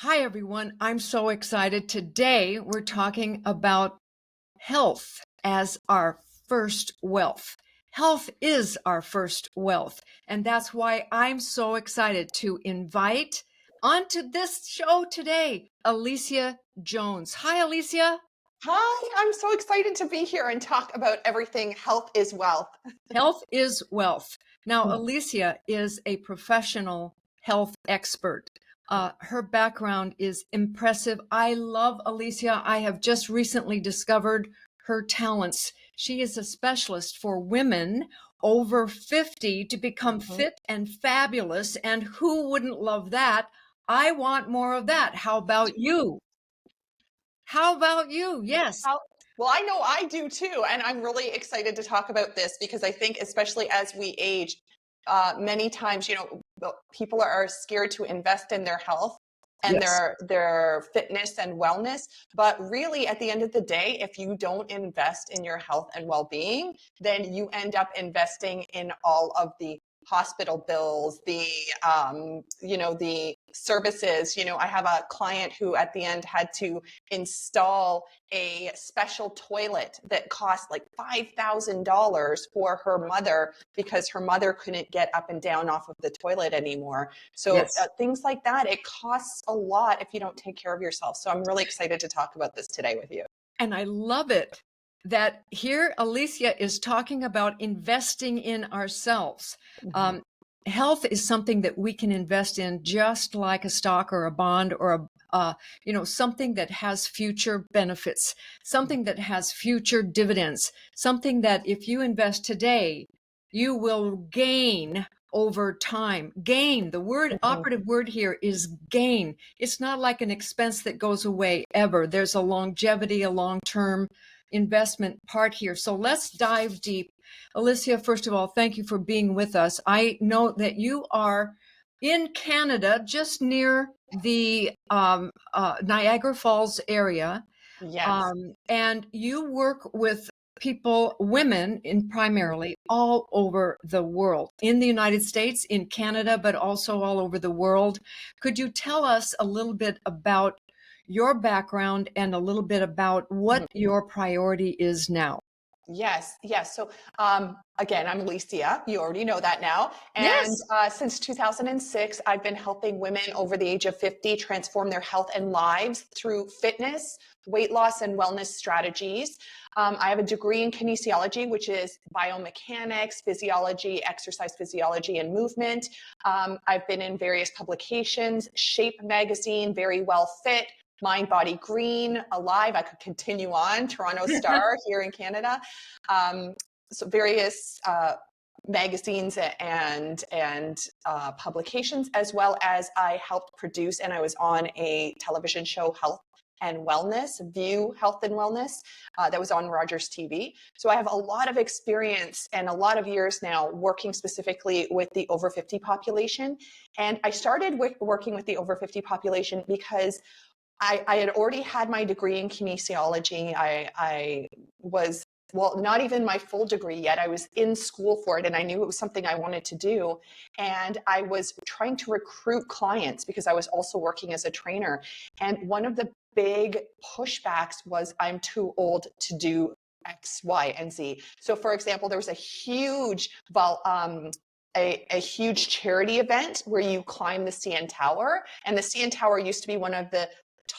Hi, everyone. I'm so excited. Today, we're talking about health as our first wealth. Health is our first wealth. And that's why I'm so excited to invite onto this show today, Alicia Jones. Hi, Alicia. Hi, I'm so excited to be here and talk about everything health is wealth. Health is wealth. Now, Mm. Alicia is a professional health expert. Her background is impressive. I love Alicia. I have just recently discovered her talents. She is a specialist for women over 50 to become Mhm. fit and fabulous. And who wouldn't love that? I want more of that. How about you? How about you? Yes. How- Well, I know I do too, and I'm really excited to talk about this because I think, especially as we age, many times, people are scared to invest in their health and Yes. their fitness and wellness. But really, at the end of the day, if you don't invest in your health and well-being, then you end up investing in all of the hospital bills, the services. I have a client who at the end had to install a special toilet that cost like $5,000 for her mother because her mother couldn't get up and down off of the toilet anymore. So Yes. things like that, it costs a lot if you don't take care of yourself. So I'm really excited to talk about this today with you. And I love it that here Alicia is talking about investing in ourselves. Mhm. Um, Health is something that we can invest in just like a stock or a bond or something that has future benefits, something that has future dividends, something that if you invest today, you will gain over time. Gain, the word, Mhm. operative word here is gain. It's not like an expense that goes away ever. There's a longevity, a long-term investment part here. So let's dive deep. Alicia, first of all, thank you for being with us. I know that you are in Canada, just near the Niagara Falls area, Yes. and you work with people, women in primarily all over the world, in the United States, in Canada, but also all over the world. Could you tell us a little bit about your background and a little bit about what your priority is now? Yes, yes. So again, I'm Alicia. You already know that now. And Yes. since 2006, I've been helping women over the age of 50 transform their health and lives through fitness, weight loss, and wellness strategies. I have a degree in kinesiology, which is biomechanics, physiology, exercise physiology, and movement. I've been in various publications, Shape Magazine, Very Well Fit, Mind Body Green, Alive. I could continue on, Toronto Star here in Canada. Um, so various magazines and publications, as well as I helped produce and I was on a television show, Health and Wellness, View Health and Wellness, that was on Rogers TV. So I have a lot of experience and a lot of years now working specifically with the over 50 population. And I started working with the over 50 population because I had already had my degree in kinesiology. I was, well, not even my full degree yet. I was in school for it and I knew it was something I wanted to do. And I was trying to recruit clients because I was also working as a trainer. And one of the big pushbacks was I'm too old to do X, Y, and Z. So, for example, there was a huge charity event where you climb the CN Tower. And the CN Tower used to be one of the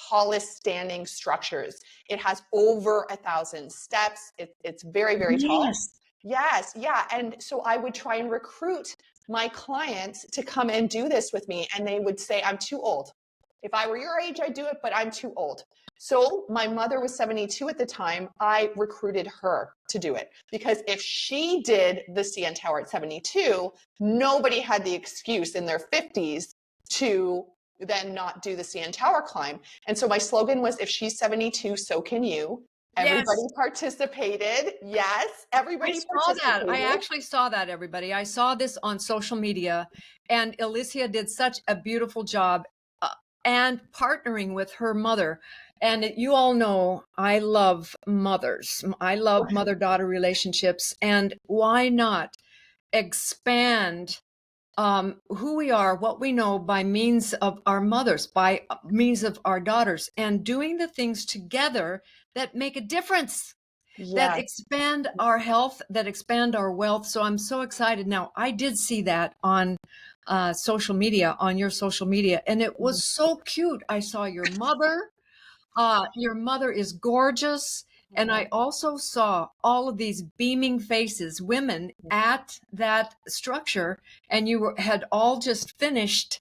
tallest standing structures. It has over 1,000 steps. It's very, very tall. Yes. Yes, yeah. And so I would try and recruit my clients to come and do this with me. And they would say, I'm too old. If I were your age, I'd do it, but I'm too old. So my mother was 72 at the time. I recruited her to do it because if she did the CN Tower at 72, nobody had the excuse in their 50s to then not do the CN Tower climb. And so my slogan was, if she's 72, so can you. Everybody Yes. participated. Yes, I everybody saw that. I participated. actually saw that, everybody. I saw this on social media, and Alicia did such a beautiful job uh, and partnering with her mother. And you all know I love mothers. I love mother-daughter relationships. And why not expand who we are, what we know by means of our mothers, by means of our daughters, and doing the things together that make a difference, that Yeah. expand our health, that expand our wealth. So I'm so excited. Now, I did see that on social media, on your social media, and it Mhm. was so cute. I saw your mother is gorgeous. And I also saw all of these beaming faces, women at that structure, and had all just finished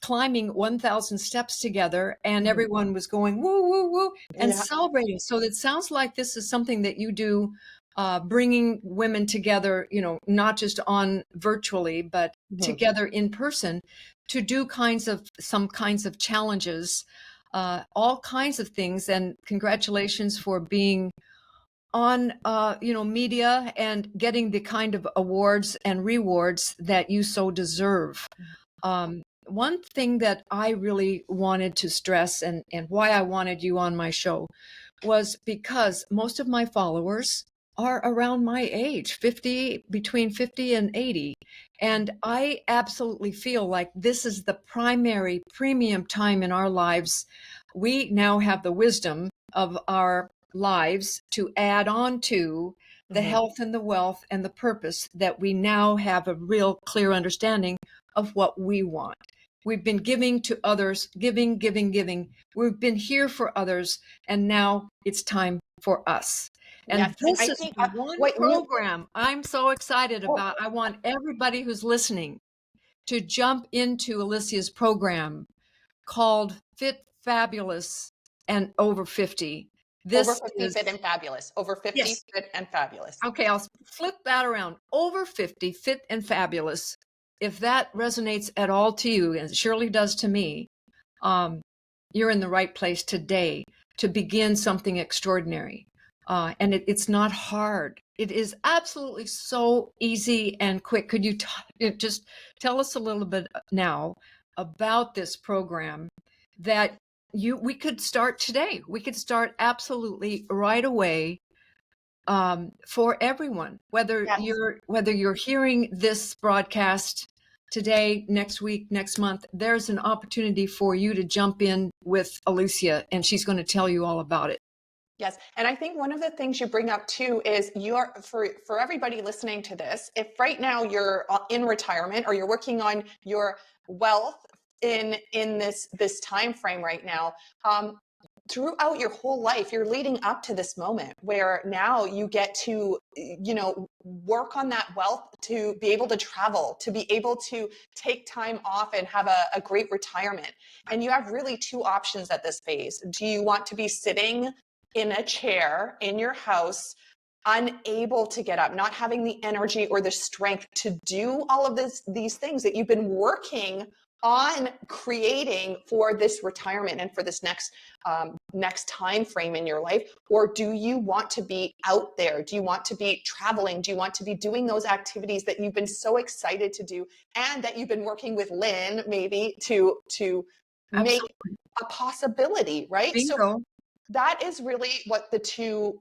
climbing 1,000 steps together, and Mhm. everyone was going woo, woo, woo, and Yeah. celebrating. So it sounds like this is something that you do, bringing women together, not just on virtually, but Mhm. together in person to do some kinds of challenges, all kinds of things. And congratulations for being on, media and getting the kind of awards and rewards that you so deserve. One thing that I really wanted to stress, and why I wanted you on my show, was because most of my followers are around my age, 50, between 50 and 80. And I absolutely feel like this is the primary premium time in our lives. We now have the wisdom of our lives to add on to the Mhm. health and the wealth and the purpose, that we now have a real clear understanding of what we want. We've been giving to others, giving, giving, giving. We've been here for others, and now it's time for us. And Yes. And this I is think the one what you program I'm so excited oh, about. I want everybody who's listening to jump into Alicia's program called Fit, Fabulous, and Over 50. over This 50 is, fit and fabulous. Over 50 yes, fit and fabulous. okay, I'll flip that around. Over 50, Fit and Fabulous. If that resonates at all to you, and it surely does to me, um, you're in the right place today to begin something extraordinary. And it's not hard. It is absolutely so easy and quick. Could you just tell us a little bit now about this program that we could start today? We could start absolutely right away, for everyone, Yes. whether you're hearing this broadcast today, next week, next month. There's an opportunity for you to jump in with Alicia, and she's going to tell you all about it. Yes. And I think one of the things you bring up too is you're for everybody listening to this, if right now you're in retirement or you're working on your wealth in this time frame right now, throughout your whole life you're leading up to this moment where now you get to work on that wealth to be able to travel, to be able to take time off and have a great retirement. And you have really two options at this phase. Do you want to be sitting in a chair in your house, unable to get up, not having the energy or the strength to do all of these things that you've been working on creating for this retirement and for this next time frame in your life? Or do you want to be out there? Do you want to be traveling? Do you want to be doing those activities that you've been so excited to do and that you've been working with Lynn maybe to make Absolutely. a possibility, right? So Bingo. that is really what the two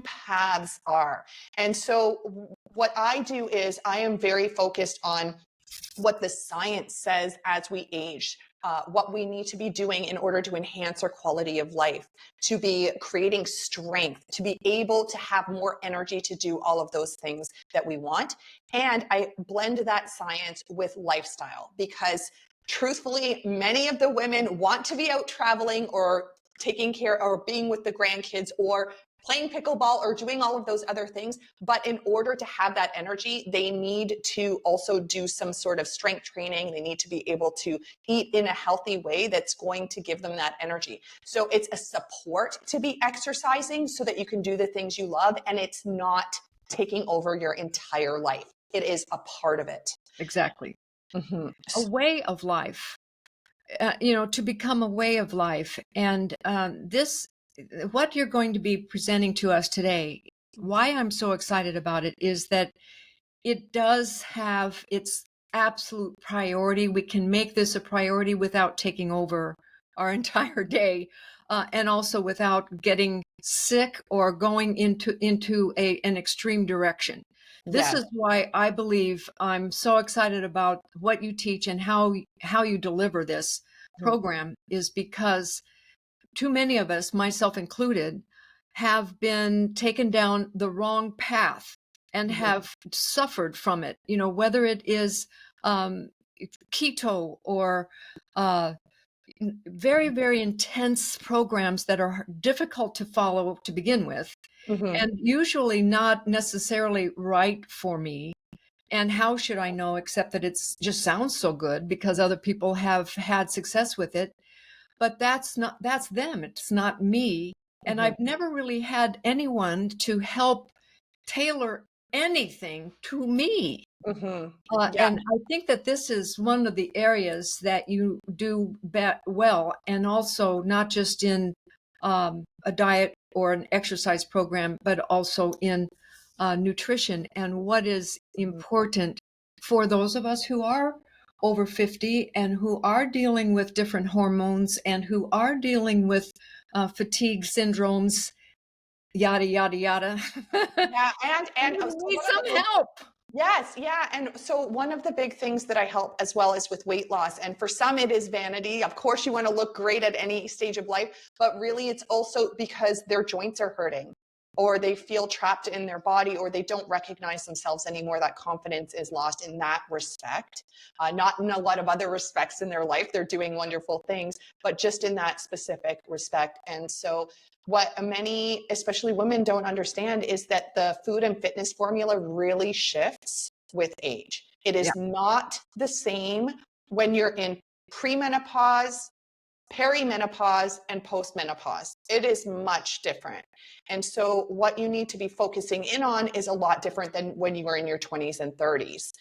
paths are. And so what I do is I am very focused on what the science says as we age, what we need to be doing in order to enhance our quality of life, to be creating strength, to be able to have more energy to do all of those things that we want. And I blend that science with lifestyle because truthfully, many of the women want to be out traveling or taking care or being with the grandkids or playing pickleball or doing all of those other things. But in order to have that energy, they need to also do some sort of strength training. They need to be able to eat in a healthy way that's going to give them that energy. So it's a support to be exercising so that you can do the things you love, and it's not taking over your entire life. It is a part of it. Exactly. Mm-hmm. A way of life, to become a way of life. And what you're going to be presenting to us today, why I'm so excited about it is that it does have its absolute priority. We can make this a priority without taking over our entire day, and also without getting sick or going into an extreme direction. This Yes. is why I believe I'm so excited about what you teach and how you deliver this Mhm. program, is because too many of us, myself included, have been taken down the wrong path and Mhm. have suffered from it. You know, whether it is um, keto or uh, very, very intense programs that are difficult to follow to begin with, Mhm. and usually not necessarily right for me. And how should I know except that it's just sounds so good because other people have had success with it? But that's them. It's not me. And Mhm. I've never really had anyone to help tailor anything to me. Mhm. Yeah. And I think that this is one of the areas that you do well, and also not just in a diet or an exercise program, but also in nutrition and what is Mhm. important for those of us who are over 50 and who are dealing with different hormones and who are dealing with fatigue syndromes, yada, yada, yada. Yeah, and We so need one of the some big help. Yes, yeah. And so one of the big things that I help as well is with weight loss. And for some, it is vanity. Of course, you want to look great at any stage of life, but really it's also because their joints are hurting or they feel trapped in their body or they don't recognize themselves anymore. That confidence is lost in that respect. Not in a lot of other respects in their life. They're doing wonderful things, but just in that specific respect. And so what many, especially women, don't understand is that the food and fitness formula really shifts with age. It Yeah, is not the same when you're in premenopause, perimenopause, and postmenopause. It is much different. And so, what you need to be focusing in on is a lot different than when you were in your 20s and 30s.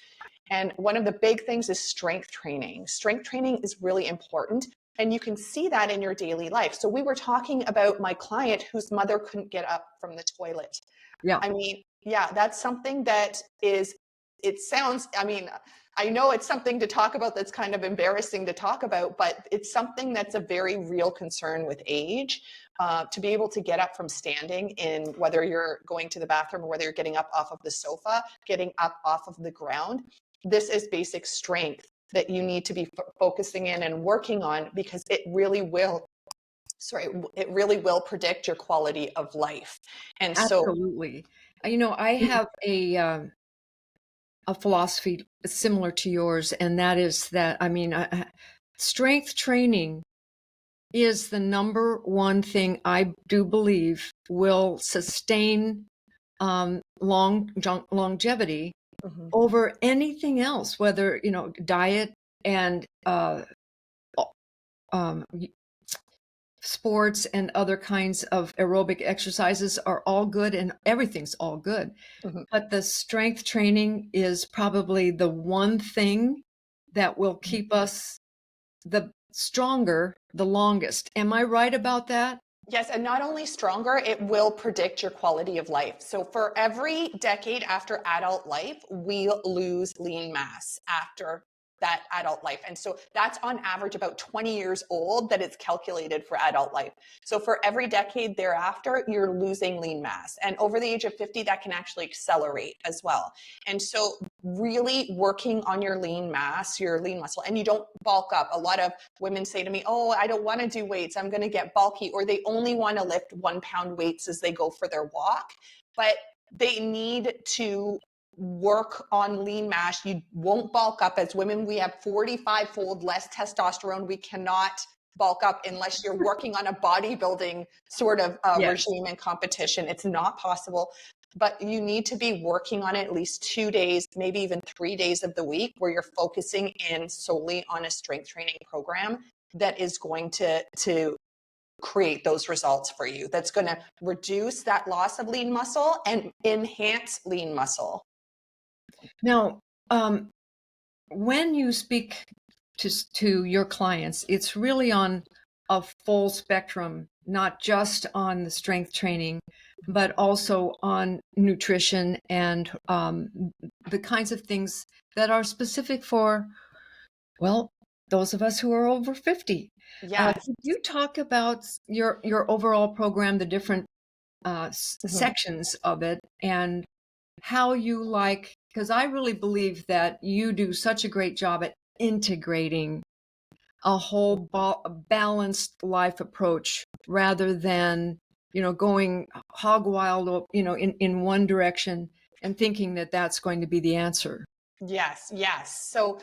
And one of the big things is strength training. Strength training is really important. And you can see that in your daily life. So, we were talking about my client whose mother couldn't get up from the toilet. yeah. I mean, yeah, that's something that is, it sounds, I mean, I know it's something to talk about that's kind of embarrassing to talk about, but it's something that's a very real concern with age. To be able to get up from standing in whether you're going to the bathroom or whether you're getting up off of the sofa, getting up off of the ground, this is basic strength that you need to be focusing in and working on because it really will it really will predict your quality of life. And so Absolutely. You know, I have a philosophy similar to yours, and that is that, I mean, strength training is the number one thing I do believe will sustain longevity Mhm. over anything else, whether, you know, diet and um, sports and other kinds of aerobic exercises are all good and everything's all good. Mhm. But the strength training is probably the one thing that will keep us the stronger the longest. Am I right about that? Yes, and not only stronger, it will predict your quality of life. So for every decade after adult life, we lose lean mass after that adult life. And so that's on average about 20 years old that it's calculated for adult life. So for every decade thereafter, you're losing lean mass. And over the age of 50, that can actually accelerate as well. And so really working on your lean mass, your lean muscle, and you don't bulk up. A lot of women say to me, oh, I don't want to do weights, I'm going to get bulky, or they only want to lift 1 pound weights as they go for their walk. But they need to work on lean mass. You won't bulk up. As women, we have 45-fold less testosterone. We cannot bulk up unless you're working on a bodybuilding sort of Yes. regime and competition. It's not possible. But you need to be working on it at least 2 days, maybe even 3 days of the week, where you're focusing in solely on a strength training program that is going to create those results for you. That's going to reduce that loss of lean muscle and enhance lean muscle. Now, um, when you speak to your clients, it's really on a full spectrum, not just on the strength training, but also on nutrition and the kinds of things that are specific for, well, those of us who are over 50. Yes. Could you talk about your overall program, the different Mhm. sections of it, and how you like, because I really believe that you do such a great job at integrating a whole balanced life approach rather than, going hog wild, in one direction and thinking that that's going to be the answer. Yes, yes. So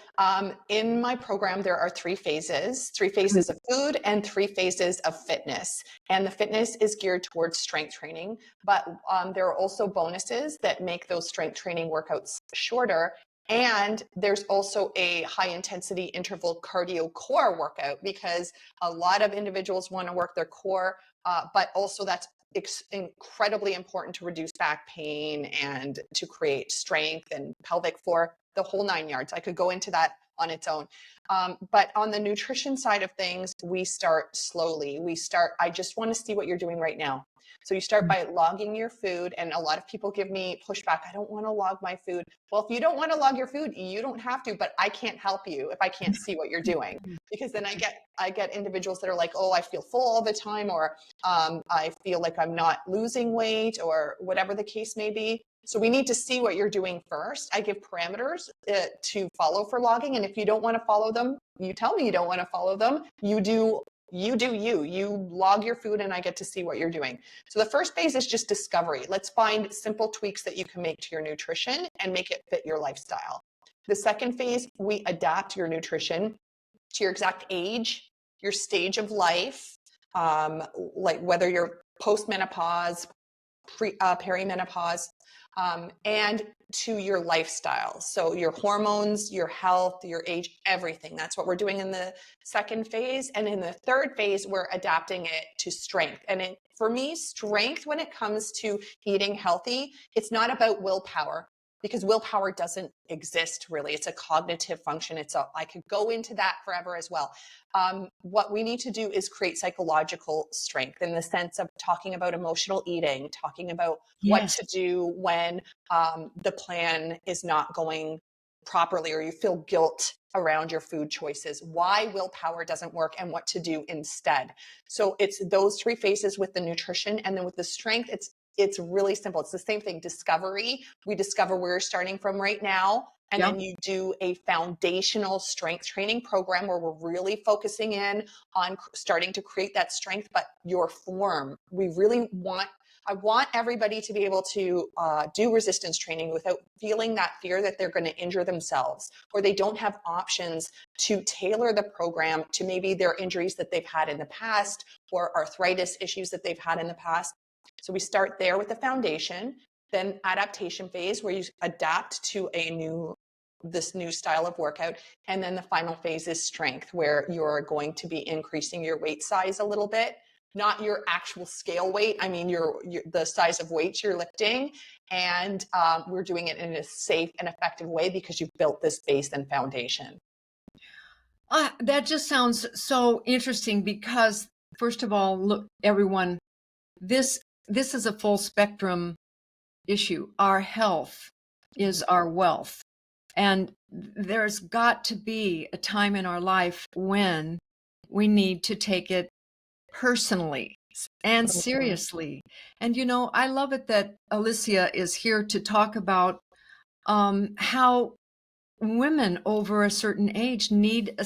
in my program, there are three Good. phases of food and three phases of fitness. And the fitness is geared towards strength training, but there are also bonuses that make those strength training workouts shorter. And there's also a high intensity interval cardio core workout because a lot of individuals want to work their core, but also that's incredibly important to reduce back pain and to create strength and pelvic floor, the whole 9 yards. I could go into that on its own. But on the nutrition side of things, we start slowly. I just want to see what you're doing right now. So you start by logging your food, and a lot of people give me pushback. I don't want to log my food. Well, if you don't want to log your food, you don't have to, but I can't help you if I can't see what you're doing. Because then I get individuals that are like, oh, I feel full all the time, or I feel like I'm not losing weight, or whatever the case may be. So we need to see what you're doing first. I give parameters to follow for logging. And if you don't want to follow them, you tell me you don't want to follow them. You log your food and I get to see what you're doing. So the first phase is just discovery. Let's find simple tweaks that you can make to your nutrition and make it fit your lifestyle. The second phase, we adapt your nutrition to your exact age, your stage of life, like whether you're postmenopause, perimenopause, and to your lifestyle. So your hormones, your health, your age, everything. That's what we're doing in the second phase. And in the third phase, we're adapting it to strength. And for me, strength, when it comes to eating healthy, it's not about willpower, because willpower doesn't exist really. It's a cognitive function. I could go into that forever as well. What we need to do is create psychological strength in the sense of talking about emotional eating, talking about what Yes. to do when the plan is not going properly, or you feel guilt around your food choices, why willpower doesn't work, and what to do instead. So it's those three phases with the nutrition. And then with the strength, it's really simple. It's the same thing. Discovery. We discover where you're starting from right now. And Yeah. then you do a foundational strength training program where we're really focusing in on starting to create that strength, but your form. I want everybody to be able to do resistance training without feeling that fear that they're going to injure themselves, or they don't have options to tailor the program to maybe their injuries that they've had in the past, or arthritis issues that they've had in the past. So we start there with the foundation, then adaptation phase where you adapt to this new style of workout. And then the final phase is strength, where you're going to be increasing your weight size a little bit, not your actual scale weight. I mean, the size of weights you're lifting. And we're doing it in a safe and effective way because you've built this base and foundation. That just sounds so interesting because, first of all, look, everyone, this is a full spectrum issue. Our health is our wealth. And there's got to be a time in our life when we need to take it personally and seriously. And, I love it that Alicia is here to talk about how women over a certain age need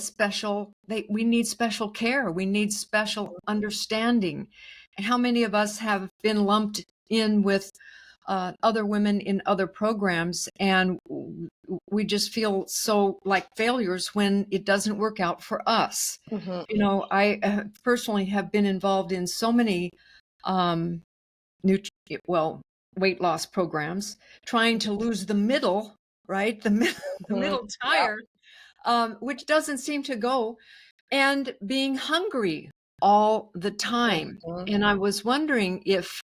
we need special care. We need special understanding. How many of us have been lumped in with other women in other programs, and we just feel so like failures when it doesn't work out for us. Mm-hmm. I personally have been involved in so many um, weight loss programs, trying to lose the middle, right? The middle tire, which doesn't seem to go, and being hungry all the time. Mm-hmm. And I was wondering if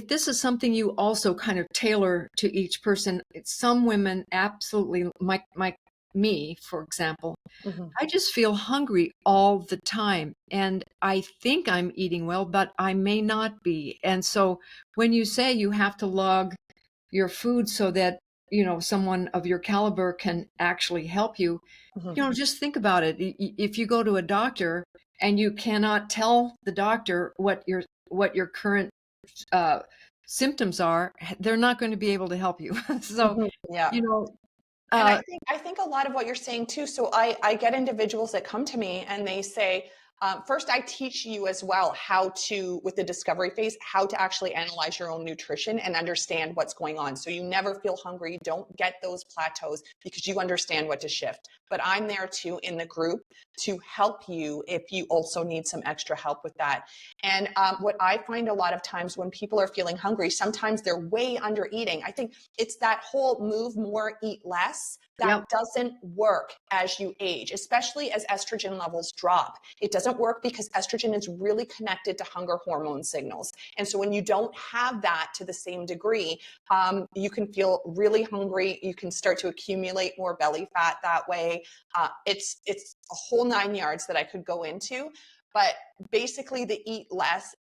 this is something you also kind of tailor to each person. Some women absolutely, like me, for example, Mm-hmm. I just feel hungry all the time. And I think I'm eating well, but I may not be. And so when you say you have to log your food so that, someone of your caliber can actually help you, Mm-hmm. just think about it. If you go to a doctor and you cannot tell the doctor what your current uh, symptoms are, they're not going to be able to help you. So, Mhm. Yeah. you know, And uh, I think a lot of what you're saying too. So I get individuals that come to me and they say, first, I teach you as well how to, with the discovery phase, how to actually analyze your own nutrition and understand what's going on. So you never feel hungry. You don't get those plateaus because you understand what to shift. But I'm there too in the group to help you if you also need some extra help with that. And what I find a lot of times when people are feeling hungry, sometimes they're way under eating. I think it's that whole move more, eat less. That yep. doesn't work as you age, especially as estrogen levels drop. It doesn't work because estrogen is really connected to hunger hormone signals. And so when you don't have that to the same degree, you can feel really hungry. You can start to accumulate more belly fat that way. It's a whole 9 yards that I could go into, but basically the eat less,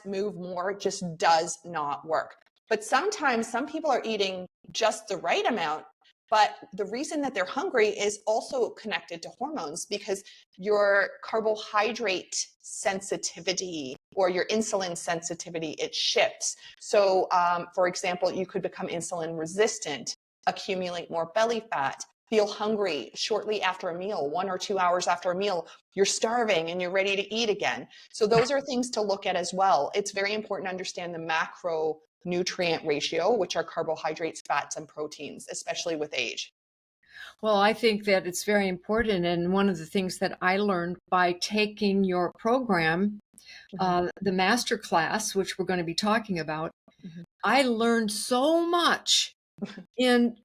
move more just does not work. But sometimes some people are eating just the right amount, but the reason that they're hungry is also connected to hormones because your carbohydrate sensitivity or your insulin sensitivity, it shifts. So, for example, you could become insulin resistant, accumulate more belly fat, feel hungry shortly after a meal, 1 or 2 hours after a meal, you're starving and you're ready to eat again. So those are things to look at as well. It's very important to understand the macronutrient ratio, which are carbohydrates, fats, and proteins, especially with age. Well, I think that it's very important. And one of the things that I learned by taking your program, Mhm, the Masterclass, which we're going to be talking about, mhm, I learned so much in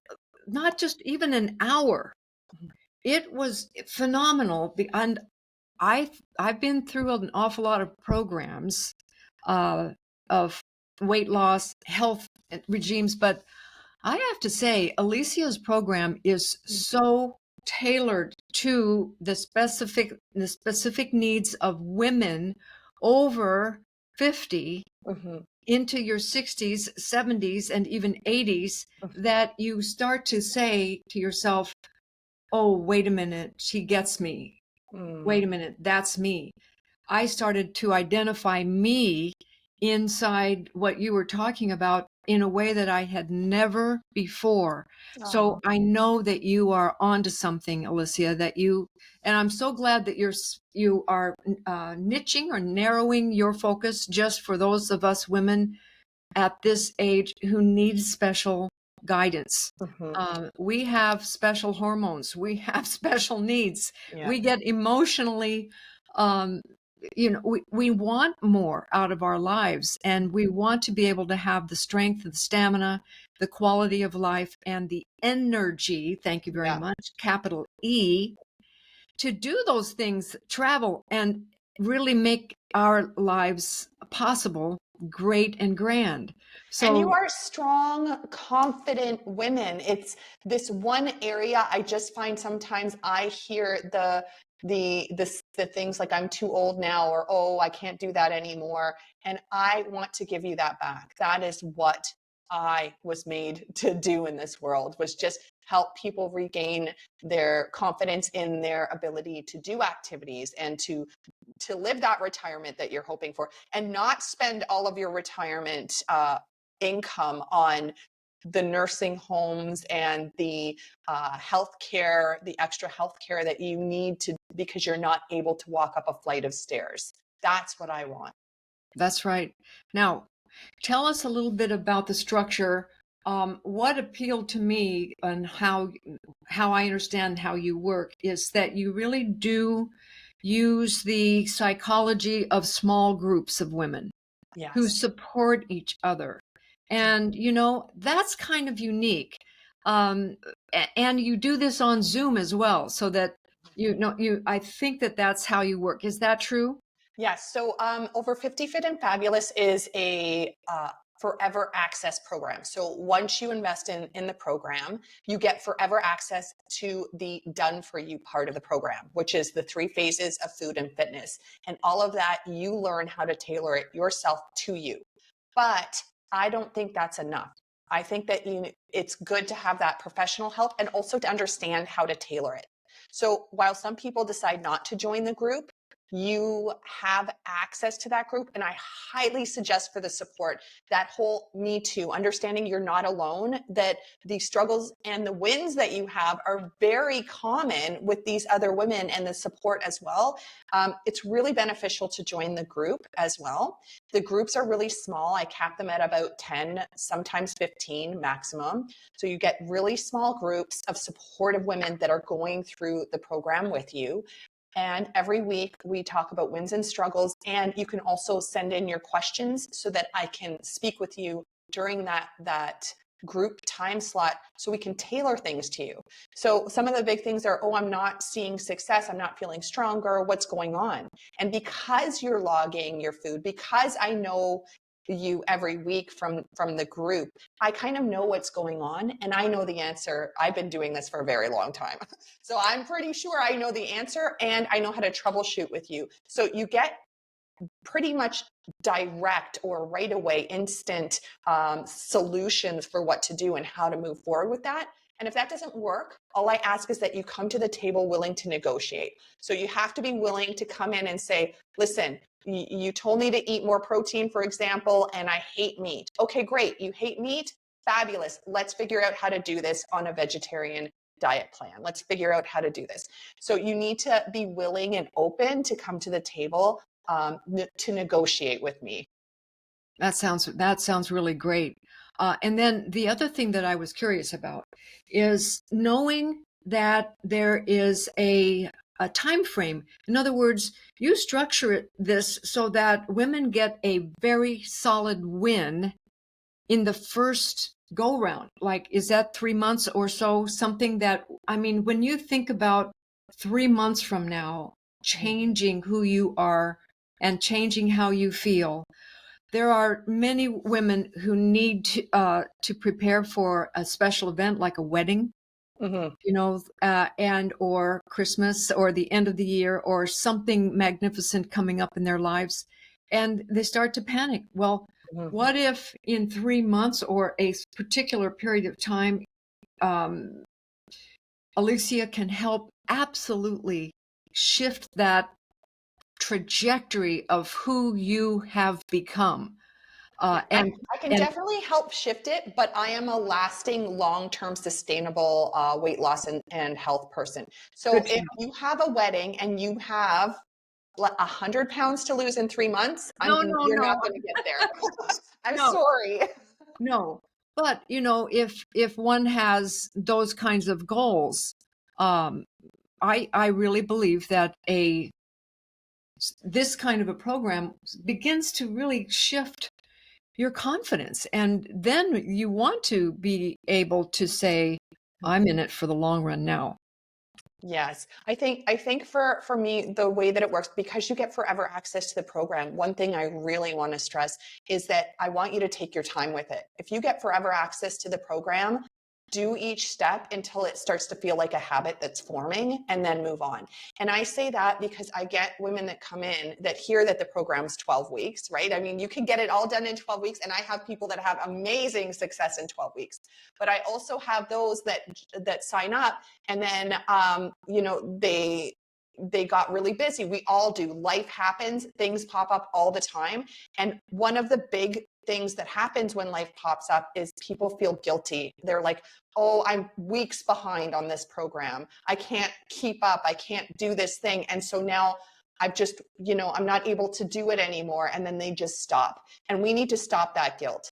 not just even an hour. mhm. It was phenomenal. And I've been through an awful lot of programs uh, of weight loss, health regimes, but I have to say, Alicia's program is so tailored to the specific needs of women over 50 Mhm, into your 60s, 70s, and even 80s that you start to say to yourself, oh, wait a minute, she gets me. mhm, Wait a minute, that's me. I started to identify me inside what you were talking about in a way that I had never before. So mm. I know that you are onto something, Alicia, and I'm so glad that you are niching or narrowing your focus just for those of us women at this age who need special guidance. Mhm. We have special hormones. We have special needs. Yeah. We get emotionally, um, we want more out of our lives, and we want to be able to have the strength, the stamina, the quality of life, and the energy. Thank you very Yeah. much, capital E, to do those things, travel, and really make our lives possible, great and grand. And you So, are strong, confident women. It's this one area I just find sometimes I hear the things like I'm too old now or oh, I can't do that anymore. And I want to give you that back. That is what I was made to do in this world was just help people regain their confidence in their ability to do activities and to live that retirement that you're hoping for and not spend all of your retirement income on the nursing homes and the healthcare, the extra healthcare that you need to because you're not able to walk up a flight of stairs. That's what I want. that's right. Now, tell us a little bit about the structure. What appealed to me and how I understand how you work is that you really do use the psychology of small groups of women who Yes. support each other. And, that's kind of unique. And you do this on Zoom as well, so that, I think that that's how you work. Is that true? Yes. So over 50 Fit and Fabulous is a forever access program. So once you invest in the program, you get forever access to the done for you part of the program, which is the 3 phases of food and fitness. And all of that, you learn how to tailor it yourself to you. But I don't think that's enough. I think that it's good to have that professional help and also to understand how to tailor it. So while some people decide not to join the group, you have access to that group. And I highly suggest for the support, that whole Me Too, understanding you're not alone, that the struggles and the wins that you have are very common with these other women, and the support as well. It's really beneficial to join the group as well. The groups are really small. I cap them at about 10, sometimes 15 maximum. So you get really small groups of supportive women that are going through the program with you. And every week we talk about wins and struggles, and you can also send in your questions so that I can speak with you during that group time slot, so we can tailor things to you. So some of the big things are, oh, I'm not seeing success, I'm not feeling stronger, what's going on? And because you're logging your food, because I know you every week from the group, I kind of know what's going on, and I know the answer. I've been doing this for a very long time. So I'm pretty sure I know the answer, and I know how to troubleshoot with you. So you get pretty much direct or right away instant solutions for what to do and how to move forward with that. And if that doesn't work, all I ask is that you come to the table willing to negotiate. So you have to be willing to come in and say, listen, you told me to eat more protein, for example, and I hate meat. Okay, great. You hate meat? Fabulous. Let's figure out how to do this on a vegetarian diet plan. Let's figure out how to do this. So you need to be willing and open to come to the table to negotiate with me. That sounds really great. And then the other thing that I was curious about is knowing that there is a time frame. In other words, you structure this so that women get a very solid win in the first go round. Like, is that 3 months or so? Something that, I mean, when you think about 3 months from now, changing who you are and changing how you feel, there are many women who need to prepare for a special event like a wedding, Mm-hmm. and or Christmas or the end of the year or something magnificent coming up in their lives, and they start to panic. Well, Mm-hmm. what if in 3 months or a particular period of time, um, Alicia can help absolutely shift that trajectory of who you have become. Yeah, And I can definitely help shift it, but I am a lasting, long-term, sustainable weight loss and health person. So good to if know. you have a wedding and you have 100 pounds to lose in 3 months, No, no, you're not no, going to get there. I'm no, sorry. no. But if one has those kinds of goals, um, I really believe that this kind of a program begins to really shift your confidence, and then you want to be able to say, "I'm in it for the long run now." Yes. I think for me, the way that it works, because you get forever access to the program, one thing I really want to stress is that I want you to take your time with it. If you get forever access to the program, do each step until it starts to feel like a habit that's forming, and then move on. And I say that because I get women that come in that hear that the program's 12 weeks, right? I mean, you can get it all done in 12 weeks. And I have people that have amazing success in 12 weeks. But I also have those that sign up, and then they got really busy. We all do. Life happens, things pop up all the time. And one of the big things that happens when life pops up is people feel guilty. They're like, oh, I'm weeks behind on this program, I can't keep up, I can't do this thing, and so now I've just, I'm not able to do it anymore, and then they just stop. And we need to stop that guilt.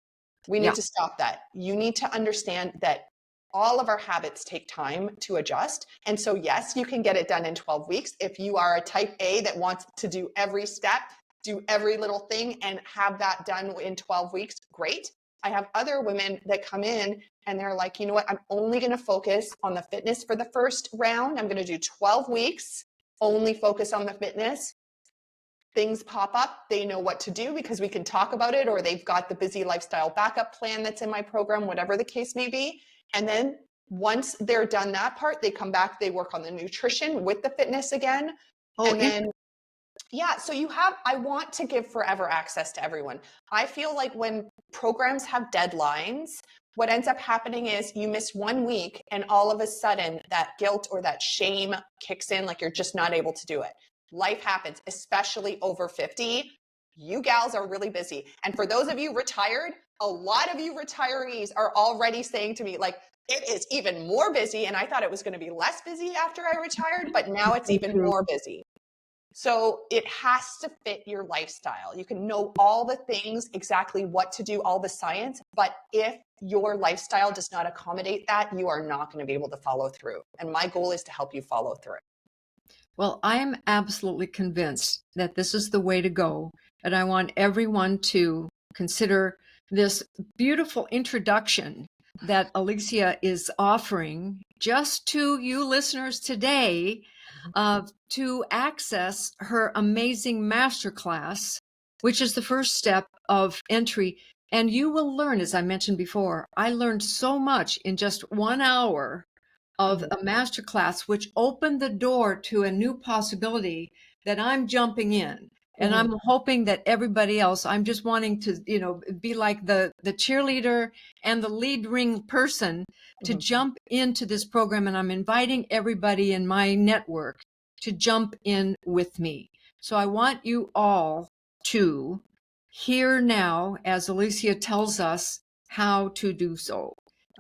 We Yeah, need to stop that. You need to understand that all of our habits take time to adjust. And so, yes, you can get it done in 12 weeks. If you are a type A that wants to do every step, do every little thing, and have that done in 12 weeks, great. I have other women that come in and they're like, you know what, I'm only going to focus on the fitness for the first round. I'm going to do 12 weeks, only focus on the fitness. Things pop up, they know what to do because we can talk about it, or they've got the busy lifestyle backup plan that's in my program, whatever the case may be. And then once they're done that part, they come back, they work on the nutrition with the fitness again. oh, And then, yeah, so I want to give forever access to everyone. I feel like when programs have deadlines, what ends up happening is you miss 1 week and all of a sudden that guilt or that shame kicks in, like you're just not able to do it. life happens, especially over 50. You gals are really busy. And for those of you retired, a lot of you retirees are already saying to me, like, it is even more busy. And I thought it was going to be less busy after I retired, but now it's So even true. more busy. So it has to fit your lifestyle. You can know all the things, exactly what to do, all the science, but if your lifestyle does not accommodate that, you are not going to be able to follow through. And my goal is to help you follow through. Well, I am absolutely convinced that this is the way to go. And I want everyone to consider this beautiful introduction that Alicia is offering just to you listeners today to access her amazing masterclass, which is the first step of entry. And you will learn, as I mentioned before, I learned so much in just 1 hour of a masterclass, which opened the door to a new possibility that I'm jumping in. And I'm hoping that everybody else, I'm just wanting to, be like the cheerleader and the lead ring person to jump into this program. And I'm inviting everybody in my network to jump in with me. So I want you all to hear now, as Alicia tells us how to do so.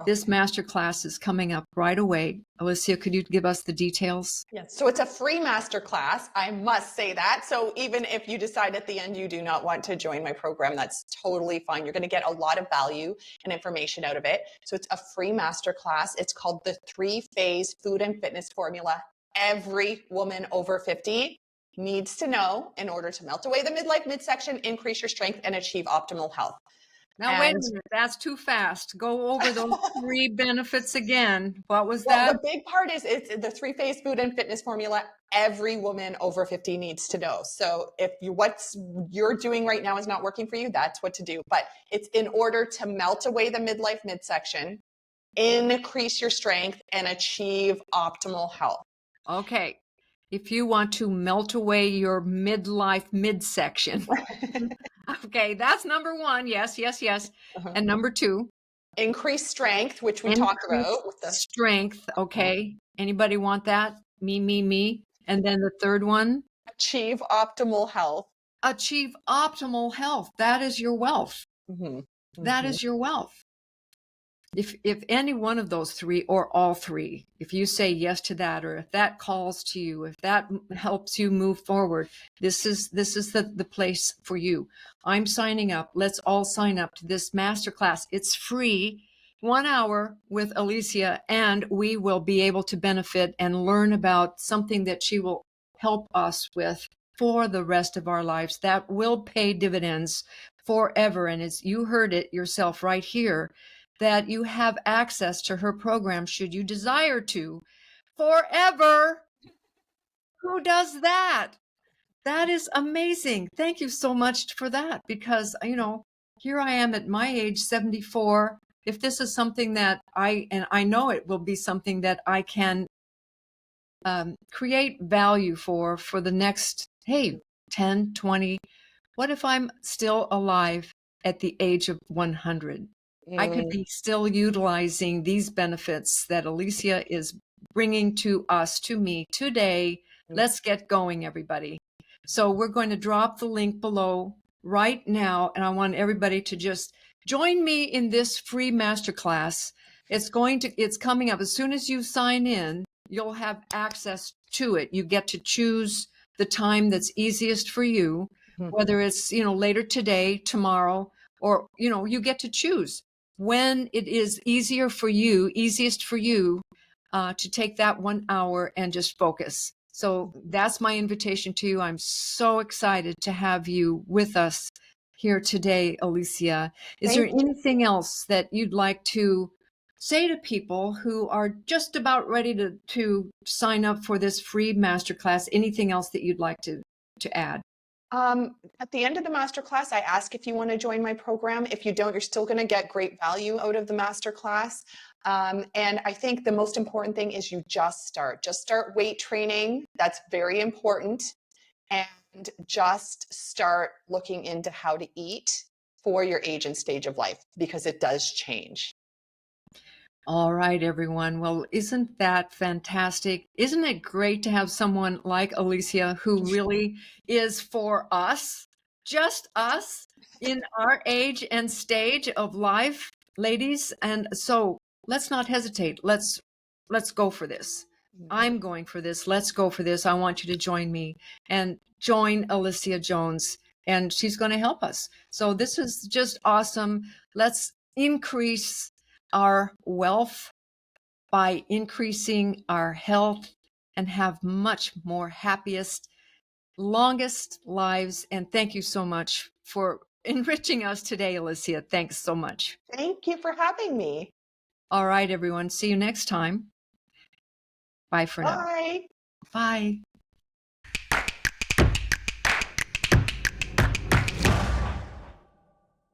This masterclass is coming up right away. Alicia, could you give us the details? Yes. So it's a free masterclass. I must say that. So even if you decide at the end you do not want to join my program, that's totally fine. You're going to get a lot of value and information out of it. So it's a free masterclass. It's called the 3-phase food and fitness formula. Every woman over 50 needs to know in order to melt away the midlife midsection, increase your strength, and achieve optimal health. Now, wait a minute. That's too fast. Go over those 3 benefits again. What was Well, that? the big part is it's the 3-phase food and fitness formula. Every woman over 50 needs to know. So if what you're doing right now is not working for you, that's what to do. But it's in order to melt away the midlife midsection, increase your strength, and achieve optimal health. Okay. If you want to melt away your midlife midsection. Okay, that's number 1. Yes, yes, yes. And number 2, Increase strength, which we talked increase about with the strength. Okay. Anybody want that? Me. And then the third one, achieve optimal health. achieve optimal health. That is your wealth. That is your wealth. If any one of those 3 or all 3, if you say yes to that, or if that calls to you, if that helps you move forward, this is the place for you. I'm signing up. Let's all sign up to this masterclass. It's free, 1 hour with Alicia, and we will be able to benefit and learn about something that she will help us with for the rest of our lives that will pay dividends forever. And as you heard it yourself right here, that you have access to her program should you desire to forever. Who does that? That is amazing. Thank you so much for that, because, here I am at my age, 74. If this is something that I know it will be something that I can create value for the next, 10, 20. What if I'm still alive at the age of 100? I could be still utilizing these benefits that Alicia is bringing to us, to me today. Let's get going, everybody. So we're going to drop the link below right now, and I want everybody to just join me in this free masterclass. It's coming up as soon as you sign in. You'll have access to it. You get to choose the time that's easiest for you, whether it's, later today, tomorrow, or, you get to choose when it is easiest for you to take that 1 hour and just focus. So that's my invitation to you. I'm so excited to have you with us here today, Alicia. Is there anything else that you'd like to say to people who are just about ready to sign up for this free masterclass? Anything else that you'd like to add? At the end of the masterclass, I ask if you want to join my program. If you don't, you're still going to get great value out of the masterclass. And I think the most important thing is you just start weight training. That's very important. And just start looking into how to eat for your age and stage of life, because it does change. All right, everyone. Well, isn't that fantastic? Isn't it great to have someone like Alicia who really is for us, just us in our age and stage of life, ladies? And so let's not hesitate. Let's go for this. I'm going for this. Let's go for this. I want you to join me and join Alicia Jones, and she's going to help us. So this is just awesome. Let's increase our wealth by increasing our health and have much more happiest, longest lives. And thank you so much for enriching us today, Alicia. Thanks so much. Thank you for having me. All right, everyone. See you next time. Bye for now. Bye. Bye.